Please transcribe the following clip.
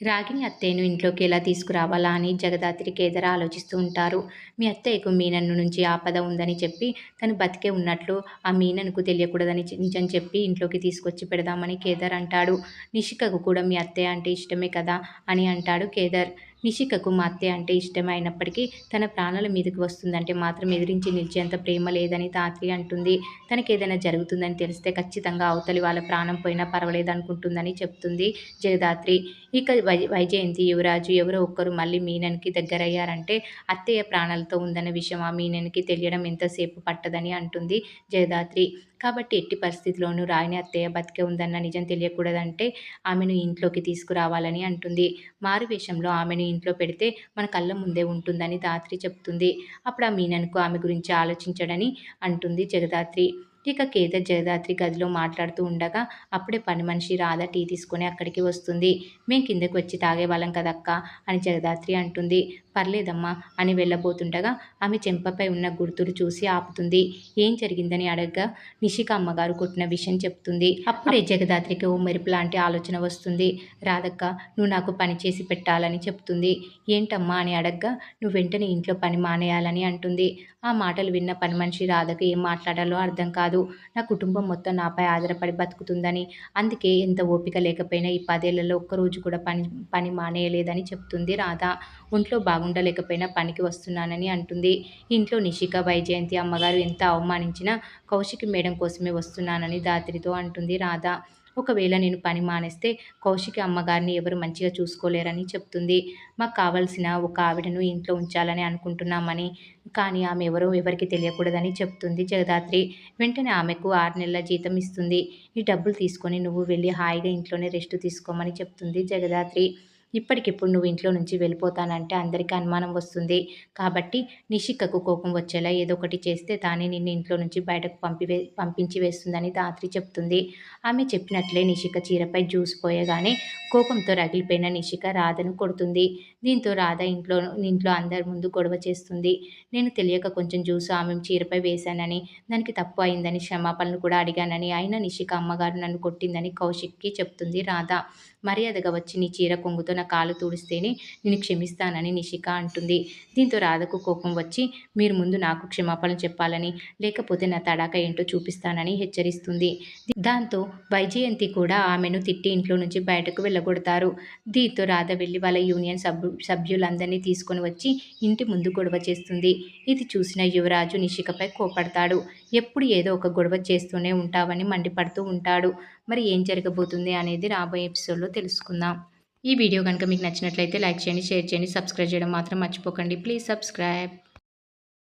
రాగిని అత్తయ్యను ఇంట్లోకి ఎలా తీసుకురావాలా అని జగదాత్రి, కేదార్ ఆలోచిస్తూ ఉంటారు. మీ అత్తయ్యకు మీనన్ను నుంచి ఆపద ఉందని చెప్పి తను బతికే ఉన్నట్లు ఆ మీనన్‌కు తెలియకూడదని నిజం చెప్పి ఇంట్లోకి తీసుకొచ్చి పెడదామని కేదార్ అంటాడు. నిషికకు కూడా మీ అత్తయ్య అంటే ఇష్టమే కదా అని అంటాడు కేదార్. నిషికకు మా అత్తయ్య అంటే ఇష్టమే అయినప్పటికీ తన ప్రాణాల మీదకి వస్తుందంటే మాత్రం ఎదిరించి నిలిచేంత ప్రేమ లేదని ధాత్రి అంటుంది. తనకేదైనా జరుగుతుందని తెలిస్తే ఖచ్చితంగా అవతలి వాళ్ళ ప్రాణం పోయినా పర్వాలేదనుకుంటుందని చెప్తుంది జగదాత్రి. ఇక వైజయంతి, యువరాజు ఎవరో ఒక్కరు మళ్ళీ మీనన్‌కి దగ్గరయ్యారంటే అత్తయ్య ప్రాణాలతో ఉందన్న విషయం ఆ మీనన్‌కి తెలియడం ఎంతసేపు పట్టదని అంటుంది జయదాత్రి. కాబట్టి ఎట్టి పరిస్థితిలోనూ రాగిని అత్తయ్య బతికే ఉందన్న నిజం తెలియకూడదంటే ఆమెను ఇంట్లోకి తీసుకురావాలని అంటుంది. మారువేషంలో ఆమెను ఇంట్లో పెడితే మన కళ్ళ ముందే ఉంటుందని ధాత్రి చెప్తుంది. అప్పుడు ఆ మీనన్‌కు ఆమె గురించి ఆలోచించడని అంటుంది జగదాత్రి. ఇక కేదార్ జగదాత్రి గదిలో మాట్లాడుతూ ఉండగా అప్పుడే పని మనిషి రాధ టీ తీసుకొని అక్కడికి వస్తుంది. "మేం కిందకి వచ్చి తాగేవాళ్ళం కదక్కా" అని జగదాత్రి అంటుంది. "పర్లేదమ్మా" అని వెళ్ళబోతుండగా ఆమె చెంపపై ఉన్న గుర్తులు చూసి ఆపుతుంది. ఏం జరిగిందని అడగ్గా నిషిక అమ్మగారు కొట్టిన విషయం చెప్తుంది. అప్పుడే జగదాత్రికి ఓ మెరుపు లాంటి ఆలోచన వస్తుంది. "రాధక్క, నువ్వు నాకు పని చేసి పెట్టాలని" చెప్తుంది. "ఏంటమ్మా" అని అడగ్గా "నువ్వు వెంటనే ఇంట్లో పని మానేయాలని" అంటుంది. ఆ మాటలు విన్న పని మనిషి రాధకు ఏం మాట్లాడాలో అర్థం కాదు. నా కుటుంబం మొత్తం నాపై ఆధారపడి బతుకుతుందని, అందుకే ఎంత ఓపిక లేకపోయినా ఈ 10 ఏళ్లలో ఒక్కరోజు కూడా పని మానేయలేదని చెప్తుంది రాధ. ఒంట్లో బాగుండలేకపోయినా పనికి వస్తున్నానని అంటుంది. ఇంట్లో నిషిక, వైజయంతి అమ్మగారు ఎంత అవమానించినా కౌశికి మేడం కోసమే వస్తున్నానని ధాత్రితో అంటుంది రాధ. ఒకవేళ నేను పని మానేస్తే కౌశికి అమ్మగారిని ఎవరు మంచిగా చూసుకోలేరని చెప్తుంది. మాకు కావాల్సిన ఒక ఆవిడను ఇంట్లో ఉంచాలని అనుకుంటున్నామని, కానీ ఆమె ఎవరో ఎవరికీ తెలియకూడదని చెప్తుంది జగదాత్రి. వెంటనే ఆమెకు 6 నెలల జీతం ఇస్తుంది. ఈ డబ్బులు తీసుకొని నువ్వు వెళ్ళి హాయిగా ఇంట్లోనే రెస్ట్ తీసుకోమని చెప్తుంది జగదాత్రి. ఇప్పటికిప్పుడు నువ్వు ఇంట్లో నుంచి వెళ్ళిపోతానంటే అందరికీ అనుమానం వస్తుంది. కాబట్టి నిషికకు కోపం వచ్చేలా ఏదో ఒకటి చేస్తే తానే నిన్ను ఇంట్లో నుంచి బయటకు పంపించి వేస్తుందని ధాత్రి చెప్తుంది. ఆమె చెప్పినట్లే నిషిక చీరపై జ్యూస్ పోయగానే కోపంతో రగిలిపోయిన నిషిక రాధను కొడుతుంది. దీంతో రాధ ఇంట్లో అందరి ముందు గొడవ చేస్తుంది. నేను తెలియక కొంచెం జ్యూస్ ఆమె చీరపై వేశానని, దానికి తప్పు అయిందని క్షమాపణలు కూడా అడిగానని, అయినా నిషిక అమ్మగారు నన్ను కొట్టిందని కౌశిక్‌కి చెప్తుంది రాధ. మర్యాదగా వచ్చి నీ చీర కొంగుతో నా కాలు తుడిస్తేనే నిన్ను క్షమిస్తానని నిషిక అంటుంది. దీంతో రాధకు కోపం వచ్చి మీరు ముందు నాకు క్షమాపణలు చెప్పాలని, లేకపోతే నా తడాఖా ఏంటో చూపిస్తానని హెచ్చరిస్తుంది. దాంతో వైజయంతి కూడా ఆమెను తిట్టి ఇంట్లో నుంచి బయటకు వెళ్ళగొడతారు. దీంతో రాధ వెళ్లి వాళ్ళ యూనియన్ సభ్యులందరినీ తీసుకొని వచ్చి ఇంటి ముందు గొడవ చేస్తుంది. ఇది చూసిన యువరాజు నిషికపై కోపడతాడు. ఎప్పుడు ఏదో ఒక గొడవ చేస్తూనే ఉంటావని మండిపడుతూ ఉంటాడు. మరి ఏం జరగబోతుంది అనేది రాబోయే ఎపిసోడ్‌లో తెలుసుకుందాం. ఈ వీడియో గనుక మీకు నచ్చినట్లయితే లైక్ చేయండి, షేర్ చేయండి, సబ్స్క్రైబ్ చేయడం మాత్రం మర్చిపోకండి. Please subscribe.